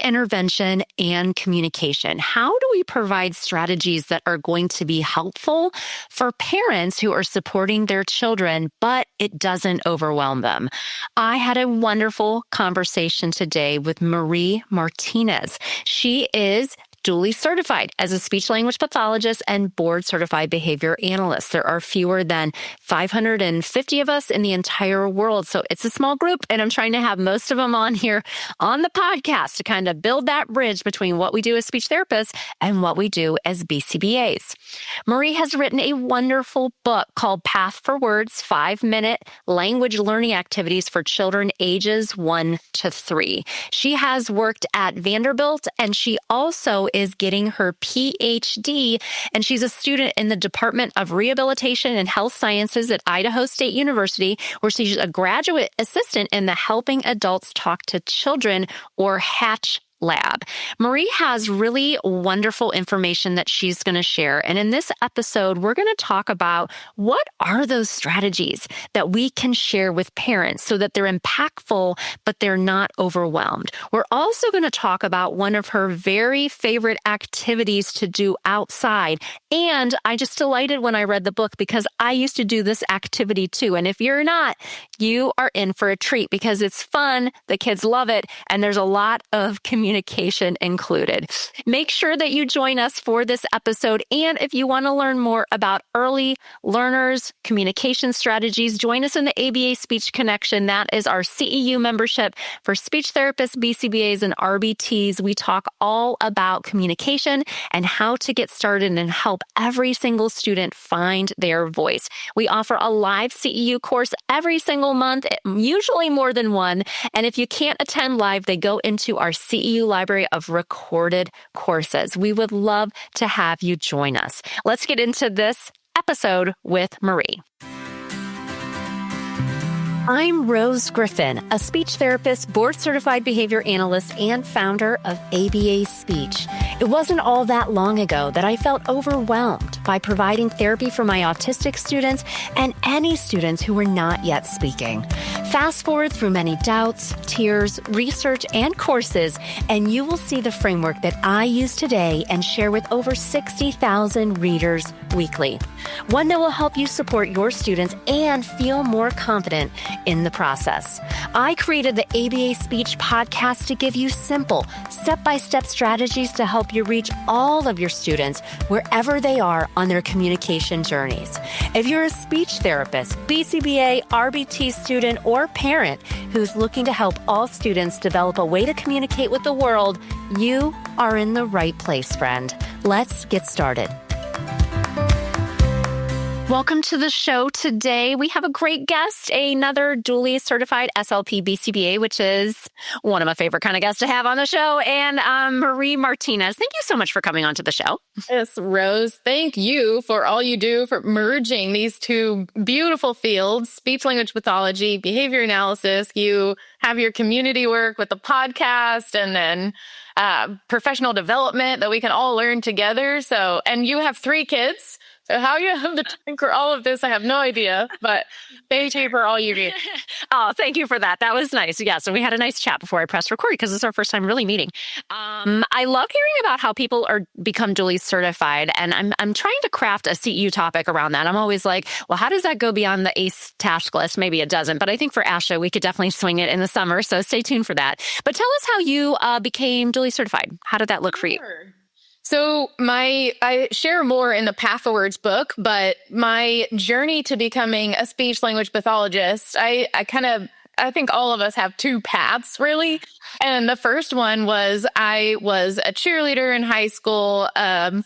intervention and communication. How do we provide strategies that are going to be helpful for parents who are supporting their children, but it doesn't overwhelm them? I had a wonderful conversation today with Marie Martinez. She is duly certified as a speech language pathologist and board certified behavior analyst. There are fewer than 550 of us in the entire world. So it's a small group, and I'm trying to have most of them on here on the podcast to kind of build that bridge between what we do as speech therapists and what we do as BCBAs. Marie has written a wonderful book called Path for Words, 5-minute language learning activities for children ages 1 to 3. She has worked at Vanderbilt, and she also is getting her PhD, and she's a student in the Department of Rehabilitation and Health Sciences at Idaho State University, where she's a graduate assistant in the Helping Adults Talk to Children, or HATCH lab. Marie has really wonderful information that she's going to share. And in this episode, we're going to talk about what are those strategies that we can share with parents so that they're impactful, but they're not overwhelmed. We're also going to talk about one of her very favorite activities to do outside. And I just delighted when I read the book because I used to do this activity too. And if you're not, you are in for a treat because it's fun, the kids love it, and there's a lot of communication included. Make sure that you join us for this episode. And if you want to learn more about early learners, communication strategies, join us in the ABA Speech Connection. That is our CEU membership for speech therapists, BCBAs, and RBTs. We talk all about communication and how to get started and help every single student find their voice. We offer a live CEU course every single month, usually more than one. And if you can't attend live, they go into our CEU library of recorded courses. We would love to have you join us. Let's get into this episode with Marie. I'm Rose Griffin, a speech therapist, board-certified behavior analyst, and founder of ABA Speech. It wasn't all that long ago that I felt overwhelmed by providing therapy for my autistic students and any students who were not yet speaking. Fast forward through many doubts, tears, research, and courses, and you will see the framework that I use today and share with over 60,000 readers weekly. One that will help you support your students and feel more confident in the process. I created the ABA Speech podcast to give you simple, step-by-step strategies to help you reach all of your students wherever they are on their communication journeys. If you're a speech therapist, BCBA, RBT student, or parent who's looking to help all students develop a way to communicate with the world, you are in the right place, friend. Let's get started. Welcome to the show today. We have a great guest, another duly certified SLP BCBA, which is one of my favorite kind of guests to have on the show, and Marie Martinez. Thank you so much for coming onto the show. Yes, Rose, thank you for all you do for merging these two beautiful fields, speech language pathology, behavior analysis. You have your community work with the podcast and then professional development that we can all learn together. So, and you have 3 kids. So how you have the time for all of this, I have no idea, but thank you for all you do. Oh, thank you for that. That was nice. Yeah, so we had a nice chat before I pressed record because it's our first time really meeting. I love hearing about how people are become duly certified, and I'm trying to craft a CEU topic around that. I'm always like, well, how does that go beyond the ACE task list? Maybe it doesn't, but I think for ASHA, we could definitely swing it in the summer, so stay tuned for that. But tell us how you became duly certified. How did that look for you? So I share more in the Path for Words book, but my journey to becoming a speech language pathologist, I think all of us have 2 paths really. And the first one was I was a cheerleader in high school,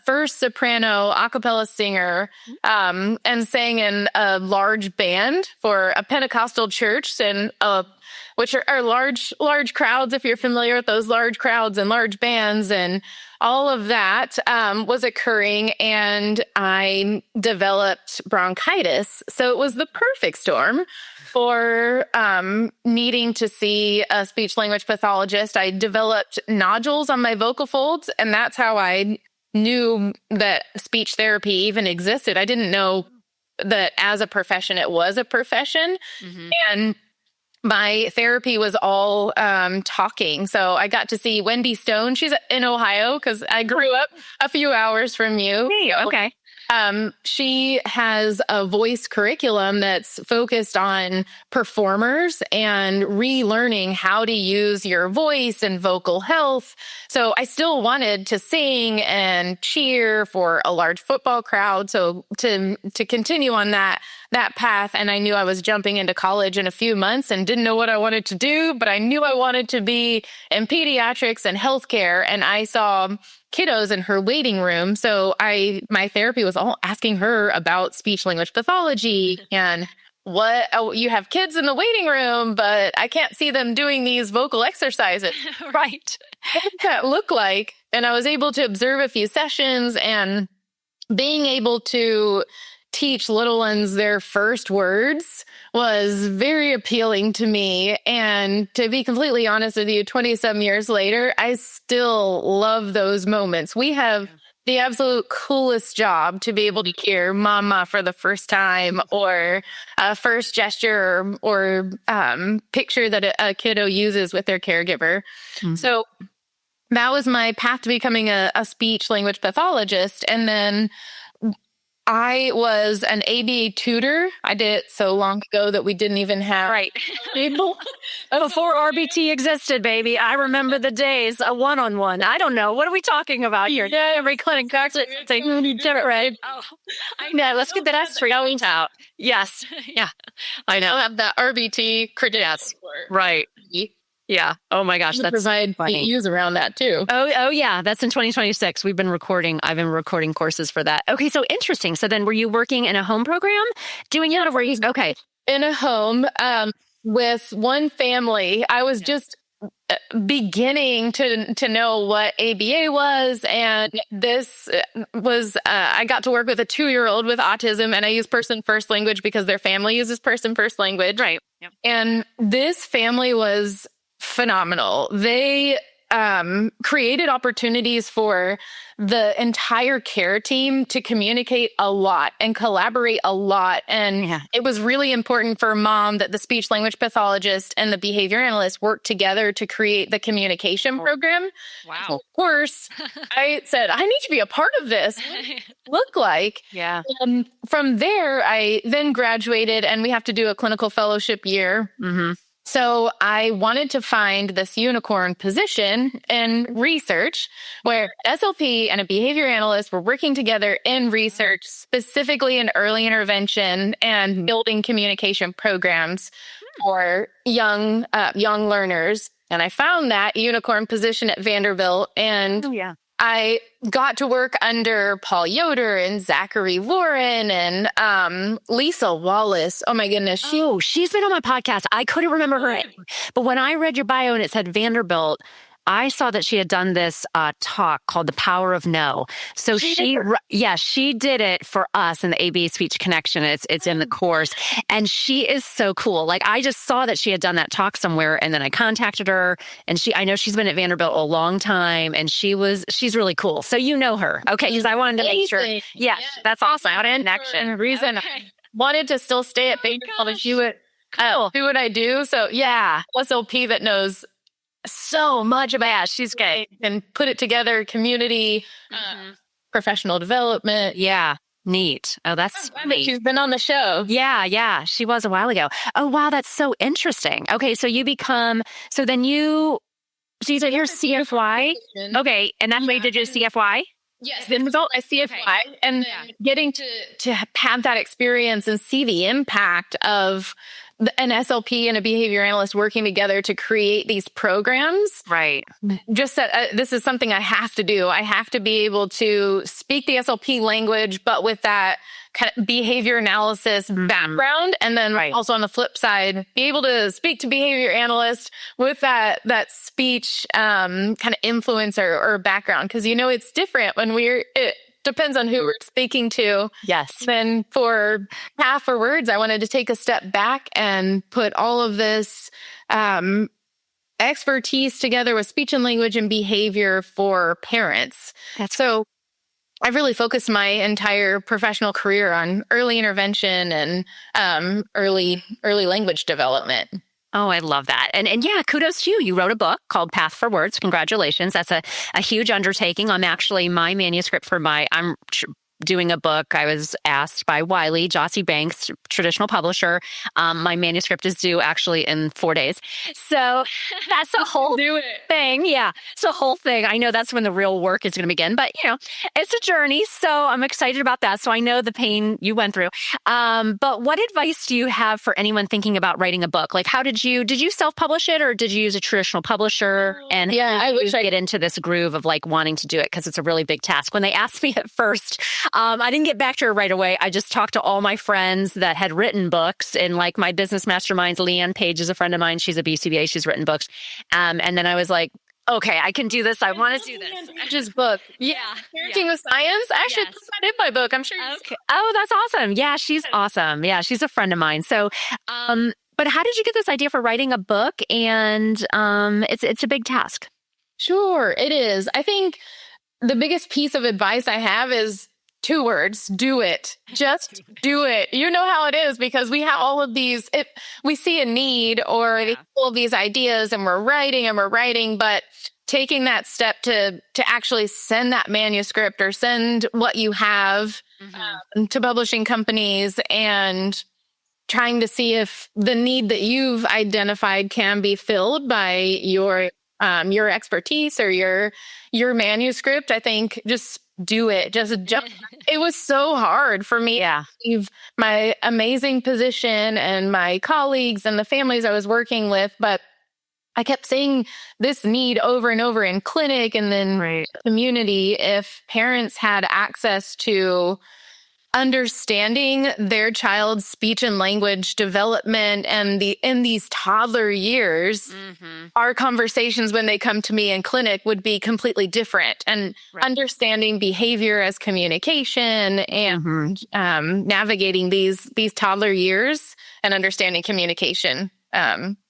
first soprano a cappella singer, and sang in a large band for a Pentecostal church and which are large crowds, if you're familiar with those large crowds and large bands, and all of that was occurring, and I developed bronchitis. So it was the perfect storm for needing to see a speech language pathologist. I developed nodules on my vocal folds, and that's how I knew that speech therapy even existed. I didn't know that as a profession, it was a profession. Mm-hmm. And my therapy was all talking. So I got to see Wendy Stone. She's in Ohio because I grew up a few hours from you. Hey, okay. She has a voice curriculum that's focused on performers and relearning how to use your voice and vocal health. So I still wanted to sing and cheer for a large football crowd. So to continue on that path, and I knew I was jumping into college in a few months and didn't know what I wanted to do, but I knew I wanted to be in pediatrics and healthcare. And I saw kiddos in her waiting room. So my therapy was all asking her about speech language pathology and you have kids in the waiting room, but I can't see them doing these vocal exercises. Right. What does that look like? And I was able to observe a few sessions, and being able to teach little ones their first words was very appealing to me. And to be completely honest with you, 27 years later, I still love those moments. We have the absolute coolest job to be able to hear mama for the first time, or a first gesture or picture that a kiddo uses with their caregiver. Mm-hmm. So that was my path to becoming a speech language pathologist. And then I was an ABA tutor. I did it so long ago that we didn't even have people. Before RBT existed, baby. I remember the days, a one-on-one. I don't know. What are we talking about here? Yeah, every clinic talks it. Right. Oh, I know. Let's get that S3 going out. Yes. Yeah. I know. I'll have that RBT credentials. Right. Yeah. Oh my gosh. That's provide use around that too. Oh yeah. That's in 2026. I've been recording courses for that. Okay. So interesting. So then were you working in a home program doing it, or were you okay? In a home, with one family. I was just beginning to know what ABA was. And this was, I got to work with a 2-year-old with autism, and I use person first language because their family uses person first language. Right. Yep. And this family was phenomenal. They created opportunities for the entire care team to communicate a lot and collaborate a lot. And it was really important for mom that the speech language pathologist and the behavior analyst worked together to create the communication program. Wow. So of course, I said, I need to be a part of this. What does it look like? Yeah. From there, I then graduated, and we have to do a clinical fellowship year. Mm-hmm. So I wanted to find this unicorn position in research where SLP and a behavior analyst were working together in research, specifically in early intervention and building communication programs for young learners. And I found that unicorn position at Vanderbilt, and I got to work under Paul Yoder and Zachary Lauren and Lisa Wallace. Oh my goodness. She's been on my podcast. I couldn't remember her name. But when I read your bio and it said Vanderbilt, I saw that she had done this talk called The Power of No. So she did it for us in the ABA Speech Connection. It's in the course. And she is so cool. Like, I just saw that she had done that talk somewhere, and then I contacted her, and I know she's been at Vanderbilt a long time, and she's really cool. So you know her. Okay. Because I wanted to make sure. Yeah, that's awesome. Out in connection. The reason I wanted to still stay at Vanderbilt is do what I do. So SLP that knows so much about she's great and put it together, community, professional development. Yeah. Neat. Oh, that's funny. She's been on the show. Yeah. She was a while ago. Oh, wow. That's so interesting. Okay. So you said you're CFY. Okay. And that's why you did your CFY? Yes. The result, I CFY, and getting to have that experience and see the impact of an SLP and a behavior analyst working together to create these programs. Right. Just that this is something I have to do. I have to be able to speak the SLP language, but with that kind of behavior analysis background. And then also on the flip side, be able to speak to behavior analyst with that speech kind of influencer or background. Because, it's different when it depends on who we're speaking to. Yes. Then for half or words, I wanted to take a step back and put all of this expertise together with speech and language and behavior for parents. So I've really focused my entire professional career on early intervention and early language development. Oh, I love that. And yeah, kudos to you. You wrote a book called Path for Words. Congratulations. That's a huge undertaking. I'm actually my manuscript for doing a book. I was asked by Wiley, Jossie Banks, traditional publisher. My manuscript is due actually in 4 days. So that's a whole Do it. thing. Yeah. It's a whole thing. I know that's when the real work is going to begin, but it's a journey. So I'm excited about that. So I know the pain you went through. But what advice do you have for anyone thinking about writing a book? Like, did you self-publish it or did you use a traditional publisher? And Yeah, I wish I get into this groove of like wanting to do it because it's a really big task. When they asked me at first, I didn't get back to her right away. I just talked to all my friends that had written books in like my business masterminds. Leanne Page is a friend of mine. She's a BCBA. She's written books. And then I was like, okay, I can do this. I want to do this. Just book. Yeah. Parenting with Science. I should put that in my book. I'm sure. Okay. Oh, that's awesome. Yeah, she's awesome. Yeah, she's a friend of mine. So, but how did you get this idea for writing a book? And it's a big task. Sure, it is. I think the biggest piece of advice I have is 2 words: do it. Just do it. You know how it is because we have all of these, we see a need or all of these ideas and we're writing, but taking that step to actually send that manuscript or send what you have to publishing companies and trying to see if the need that you've identified can be filled by your expertise or your manuscript. I think just do it. Just jump. It was so hard for me to leave my amazing position and my colleagues and the families I was working with, but I kept seeing this need over and over in clinic and then community. If parents had access to understanding their child's speech and language development and in these toddler years, our conversations when they come to me in clinic would be completely different. And understanding behavior as communication and navigating these toddler years and understanding communication,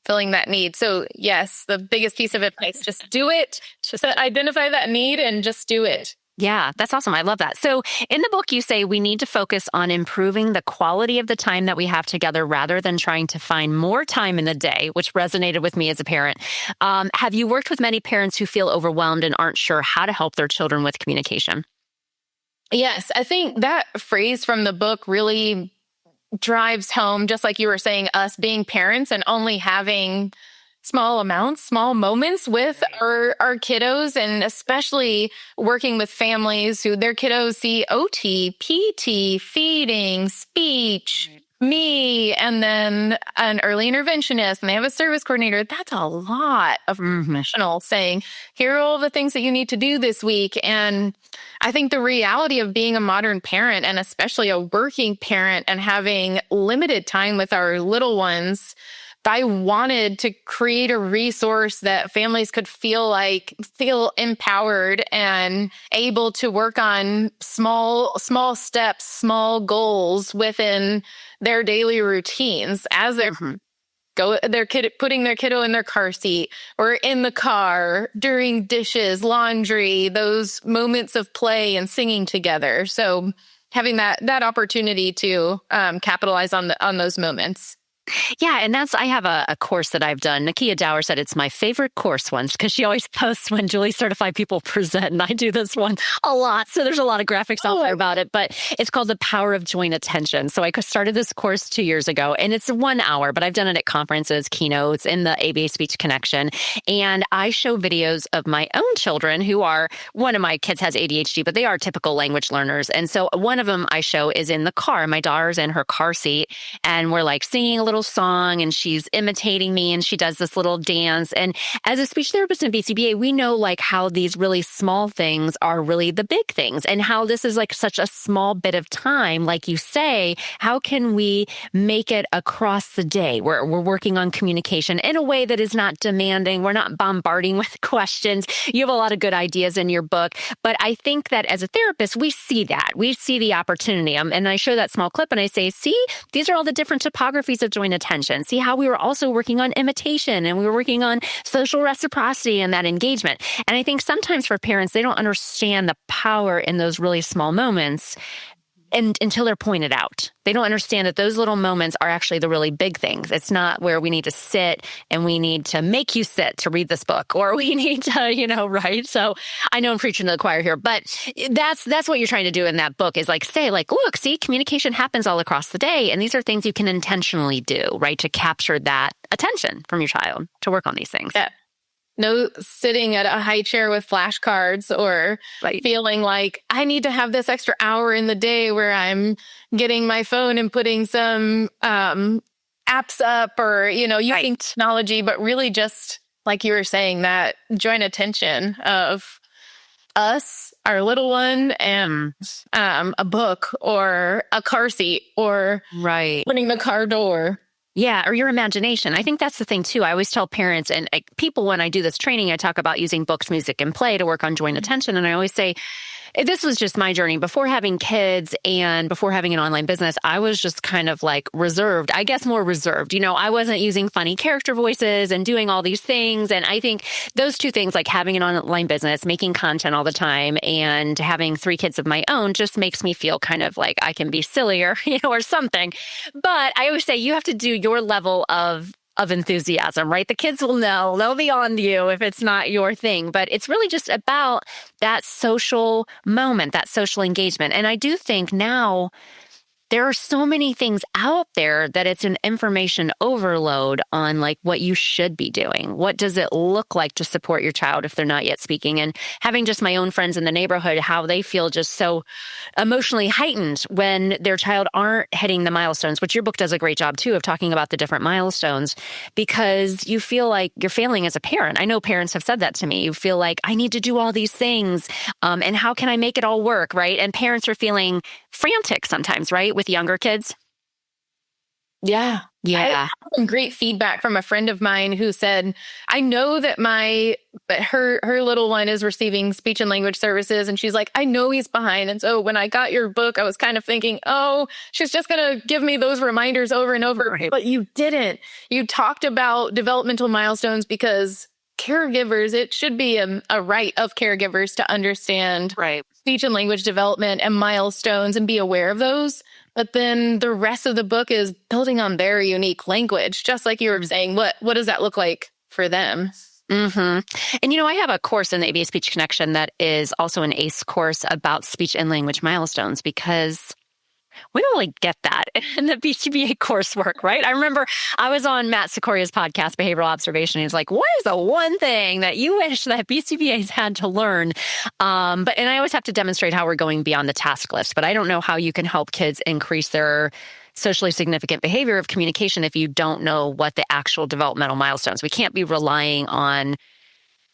filling that need. So yes, the biggest piece of advice, just do it. Just identify that need and just do it. Yeah, that's awesome. I love that. So in the book, you say we need to focus on improving the quality of the time that we have together rather than trying to find more time in the day, which resonated with me as a parent. Have you worked with many parents who feel overwhelmed and aren't sure how to help their children with communication? Yes, I think that phrase from the book really drives home, just like you were saying, us being parents and only having small moments with our kiddos, and especially working with families who their kiddos see OT, PT, feeding, speech, me, and then an early interventionist, and they have a service coordinator. That's a lot of professionals saying, here are all the things that you need to do this week. And I think the reality of being a modern parent, and especially a working parent, and having limited time with our little ones, I wanted to create a resource that families could feel empowered and able to work on small steps, small goals within their daily routines as they're putting their kiddo in their car seat or in the car, doing dishes, laundry, those moments of play and singing together. So having that opportunity to capitalize on those moments. Yeah, and I have a course that I've done. Nakia Dower said it's my favorite course once because she always posts when Julie Certified people present, and I do this one a lot. So there's a lot of graphics out there about it, but it's called The Power of Joint Attention. So I started this course 2 years ago, and it's 1 hour, but I've done it at conferences, keynotes, in the ABA Speech Connection. And I show videos of my own children one of my kids has ADHD, but they are typical language learners. And so one of them I show is in the car. My daughter's in her car seat, and we're like singing a little song, and she's imitating me, and she does this little dance. And as a speech therapist in BCBA, we know like how these really small things are really the big things, and how this is like such a small bit of time. Like you say, how can we make it across the day where we're working on communication in a way that is not demanding? We're not bombarding with questions. You have a lot of good ideas in your book, but I think that as a therapist, we see the opportunity. And I show that small clip and I say, see, these are all the different topographies of joint attention. See how we were also working on imitation, and we were working on social reciprocity and that engagement. And I think sometimes for parents, they don't understand the power in those really small moments. and until they're pointed out. They don't understand that those little moments are actually the really big things. It's not where we need to sit and we need to make you sit to read this book, or we need to, right? So I know I'm preaching to the choir here, but that's what you're trying to do in that book is like say like, look, see, communication happens all across the day. And these are things you can intentionally do, right? To capture that attention from your child to work on these things. Yeah. No sitting at a high chair with flashcards or feeling like I need to have this extra hour in the day where I'm getting my phone and putting some apps up or, using technology, but really just like you were saying, that joint attention of us, our little one, and a book or a car seat or opening the car door. Yeah, or your imagination. I think that's the thing, too. I always tell parents and people when I do this training, I talk about using books, music, and play to work on joint attention. And I always say, this was just my journey. Before having kids and before having an online business, I was just kind of like reserved, I guess more reserved. I wasn't using funny character voices and doing all these things. And I think those two things, like having an online business, making content all the time, and having 3 kids of my own just makes me feel kind of like I can be sillier, or something. But I always say you have to do your level of enthusiasm, right? The kids will know, they'll be on you if it's not your thing, but it's really just about that social moment, that social engagement. And I do think now there are so many things out there that it's an information overload on like what you should be doing. What does it look like to support your child if they're not yet speaking? And having just my own friends in the neighborhood, how they feel just so emotionally heightened when their child aren't hitting the milestones, which your book does a great job too of talking about the different milestones, because you feel like you're failing as a parent. I know parents have said that to me. You feel like I need to do all these things. And how can I make it all work, right? And parents are feeling frantic sometimes, right? With younger kids. Yeah. I had some great feedback from a friend of mine who said, I know that her little one is receiving speech and language services. And she's like, I know he's behind. And so when I got your book, I was kind of thinking, oh, she's just going to give me those reminders over and over. Right. But you didn't. You talked about developmental milestones because caregivers, it should be a right of caregivers to understand speech and language development and milestones and be aware of those. But then the rest of the book is building on their unique language, just like you were saying. What does that look like for them? Mm-hmm. And, I have a course in the ABA Speech Connection that is also an ACE course about speech and language milestones, because we don't really get that in the BCBA coursework, right? I remember I was on Matt Sikoria's podcast, Behavioral Observation. He's like, what is the one thing that you wish that BCBA's had to learn? And I always have to demonstrate how we're going beyond the task list, but I don't know how you can help kids increase their socially significant behavior of communication if you don't know what the actual developmental milestones. We can't be relying on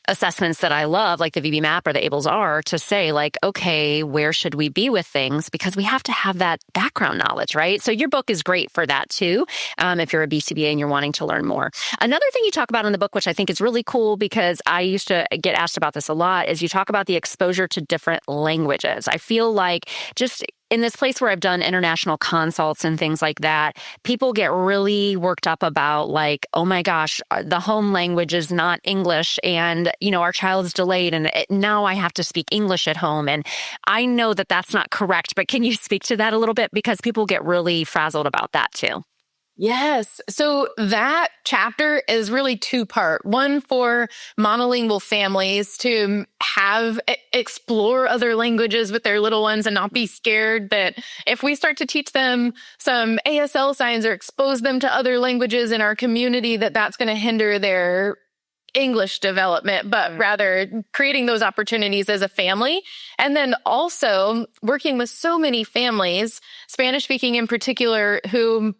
assessments that I love, like the VB MAP or the ABLES are, to say like, okay, where should we be with things? Because we have to have that background knowledge, right? So your book is great for that too, if you're a BCBA and you're wanting to learn more. Another thing you talk about in the book, which I think is really cool because I used to get asked about this a lot, is you talk about the exposure to different languages. I feel like just in this place where I've done international consults and things like that, people get really worked up about like, oh my gosh, the home language is not English and, our child's delayed and now I have to speak English at home. And I know that that's not correct, but can you speak to that a little bit? Because people get really frazzled about that too. Yes. So that chapter is really 2-part. One for monolingual families to explore other languages with their little ones and not be scared that if we start to teach them some ASL signs or expose them to other languages in our community, that's going to hinder their English development, but rather creating those opportunities as a family. And then also working with so many families, Spanish speaking in particular, who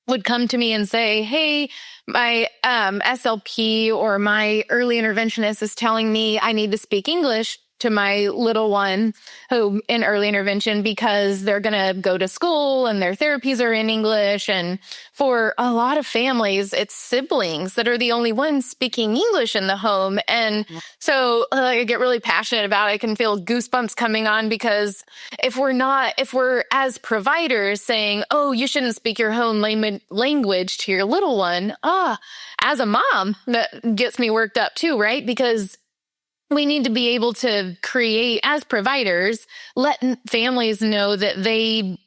would come to me and say, hey, my SLP or my early interventionist is telling me I need to speak English to my little one who in early intervention because they're going to go to school and their therapies are in English. And for a lot of families, it's siblings that are the only ones speaking English in the home. And so I get really passionate about it. I can feel goosebumps coming on because if we're as providers saying, oh, you shouldn't speak your home language to your little one. As a mom, that gets me worked up too, right? Because we need to be able to create, as providers, let families know that they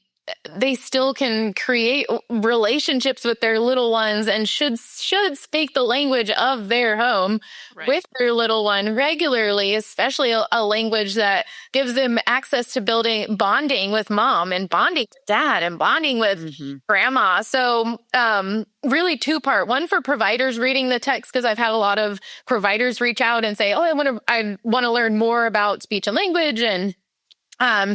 they still can create relationships with their little ones and should speak the language of their home with their little one regularly, especially a language that gives them access to building bonding with mom and bonding with dad and bonding with grandma. So really two-part. One for providers reading the text, because I've had a lot of providers reach out and say, oh, I want to learn more about speech and language, and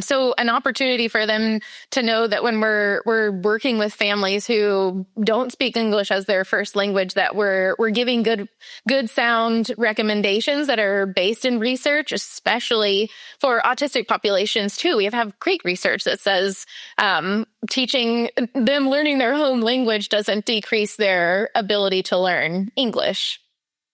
so an opportunity for them to know that when we're working with families who don't speak English as their first language, that we're giving good sound recommendations that are based in research, especially for autistic populations too. We have great research that says teaching them learning their home language doesn't decrease their ability to learn English.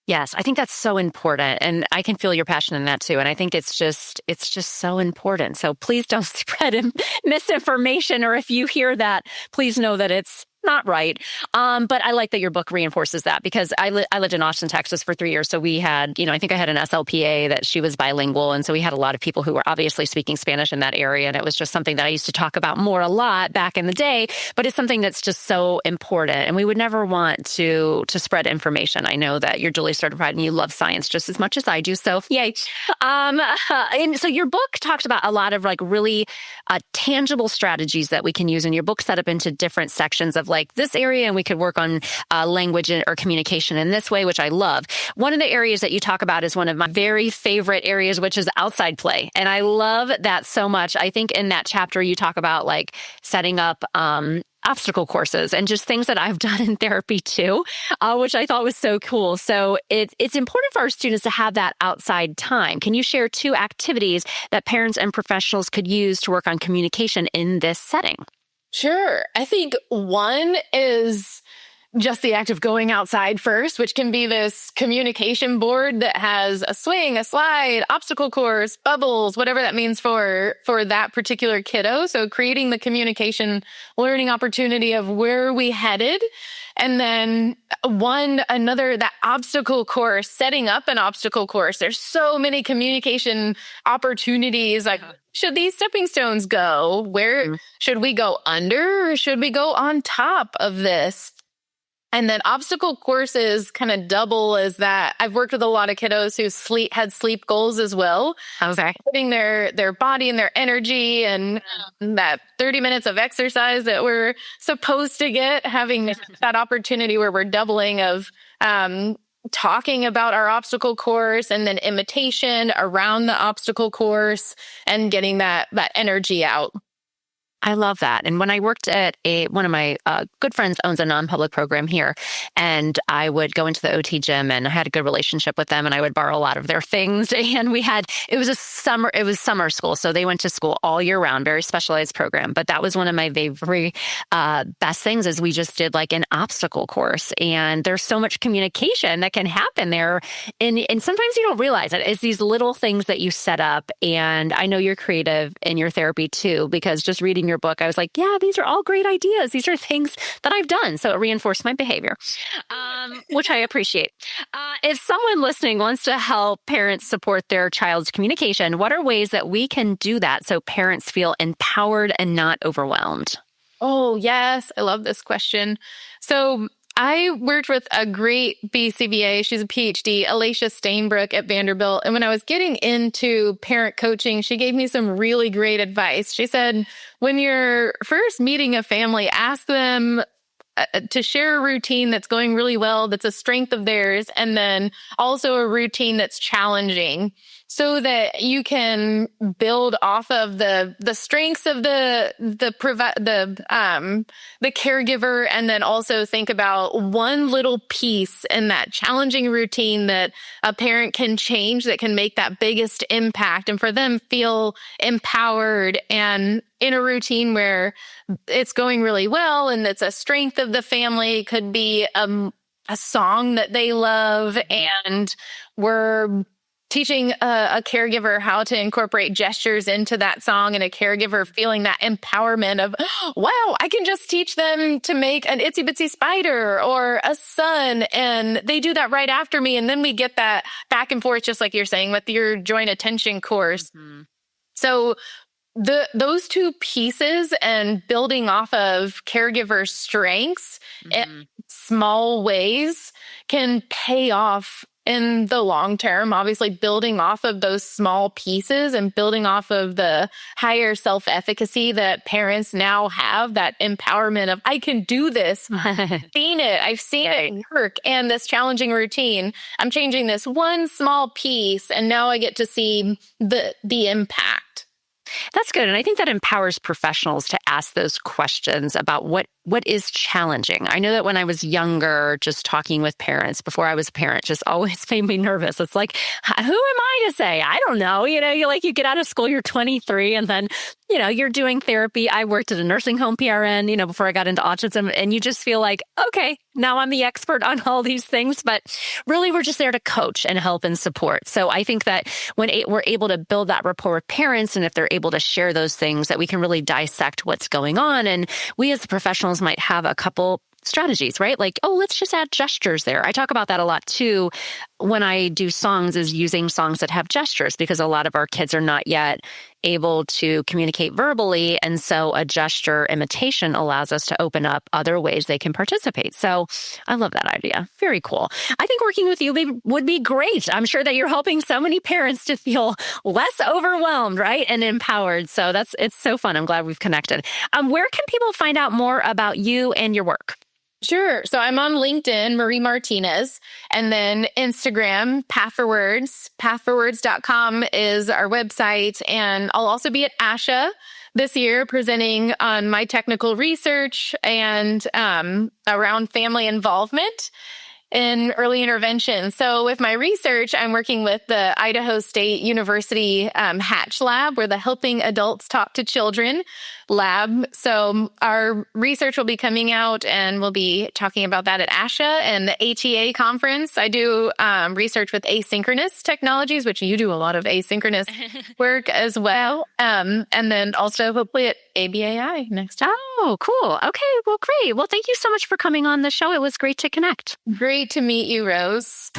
Yes, I think that's so important. And I can feel your passion in that too. And I think it's just so important. So please don't spread misinformation, or if you hear that, please know that it's not right. But I like that your book reinforces that, because I lived in Austin, Texas for 3 years. So we had, I think I had an SLPA that she was bilingual. And so we had a lot of people who were obviously speaking Spanish in that area. And it was just something that I used to talk about a lot back in the day, but it's something that's just so important. And we would never want to spread information. I know that you're dually certified and you love science just as much as I do. So yay. And so your book talks about a lot of really tangible strategies that we can use. And your book set up into different sections of this area, and we could work on language or communication in this way, which I love. One of the areas that you talk about is one of my very favorite areas, which is outside play. And I love that so much. I think in that chapter, you talk about setting up obstacle courses and just things that I've done in therapy too, which I thought was so cool. So it's important for our students to have that outside time. Can you share 2 activities that parents and professionals could use to work on communication in this setting? Sure. I think one is just the act of going outside first, which can be this communication board that has a swing, a slide, obstacle course, bubbles, whatever that means for that particular kiddo. So creating the communication learning opportunity of where are we headed. And then that obstacle course, setting up an obstacle course. There's so many communication opportunities. Should these stepping stones go? Where should we go under, or should we go on top of this? And then obstacle courses kind of double as that. I've worked with a lot of kiddos who had sleep goals as well. Okay. Putting their body and their energy and that 30 minutes of exercise that we're supposed to get, having that opportunity where we're doubling of talking about our obstacle course, and then imitation around the obstacle course, and getting that energy out. I love that. And when I worked at one of my good friends owns a non-public program here, and I would go into the OT gym, and I had a good relationship with them, and I would borrow a lot of their things. And it was summer school. So they went to school all year round, very specialized program. But that was one of my very best things, is we just did an obstacle course. And there's so much communication that can happen there. And sometimes you don't realize it. It's these little things that you set up. And I know you're creative in your therapy too, because just reading your book, I was like, yeah, these are all great ideas. These are things that I've done. So it reinforced my behavior, which I appreciate. If someone listening wants to help parents support their child's communication, what are ways that we can do that so parents feel empowered and not overwhelmed? Oh, yes. I love this question. So I worked with a great BCBA. She's a PhD, Alicia Stainbrook at Vanderbilt. And when I was getting into parent coaching, she gave me some really great advice. She said, when you're first meeting a family, ask them to share a routine that's going really well, that's a strength of theirs, and then also a routine that's challenging, so that you can build off of the strengths of the caregiver, and then also think about one little piece in that challenging routine that a parent can change, that can make that biggest impact, and for them feel empowered and in a routine where it's going really well and it's a strength of the family. Could be a song that they love, and we're teaching a caregiver how to incorporate gestures into that song, and a caregiver feeling that empowerment of, wow, I can just teach them to make an itsy bitsy spider or a sun, and they do that right after me. And then we get that back and forth, just like you're saying with your joint attention course. So those two pieces and building off of caregiver strengths in small ways can pay off in the long term. Obviously, building off of those small pieces and building off of the higher self-efficacy that parents now have, that empowerment of, I can do this. I've seen it work, and this challenging routine. I'm changing this one small piece, and now I get to see the impact. That's good. And I think that empowers professionals to ask those questions about what is challenging. I know that when I was younger, just talking with parents before I was a parent just always made me nervous. It's like, who am I to say? I don't know. You get out of school, you're 23, and then, you're doing therapy. I worked at a nursing home PRN, before I got into autism, and you just feel like, okay, now I'm the expert on all these things, but really we're just there to coach and help and support. So I think that when we're able to build that rapport with parents, and if they're able to share those things, that we can really dissect what's going on. And we as professionals might have a couple strategies, right? Like, oh, let's just add gestures there. I talk about that a lot too when I do songs, is using songs that have gestures, because a lot of our kids are not yet able to communicate verbally. And so a gesture imitation allows us to open up other ways they can participate. So I love that idea. Very cool. I think working with you would be great. I'm sure that you're helping so many parents to feel less overwhelmed, right? And empowered. So it's so fun. I'm glad we've connected. Where can people find out more about you and your work? Sure. So I'm on LinkedIn, Marie Martinez, and then Instagram, Path4Words. Path4words.com is our website. And I'll also be at ASHA this year presenting on my technical research and around family involvement in early intervention. So with my research, I'm working with the Idaho State University Hatch Lab, where the Helping Adults Talk to Children lab. So our research will be coming out, and we'll be talking about that at ASHA and the ATA conference. I do research with asynchronous technologies, which you do a lot of asynchronous work as well. And then also hopefully at ABAI next time. Oh, cool. Okay, well, great. Well, thank you so much for coming on the show. It was great to connect. Great to meet you, Rose.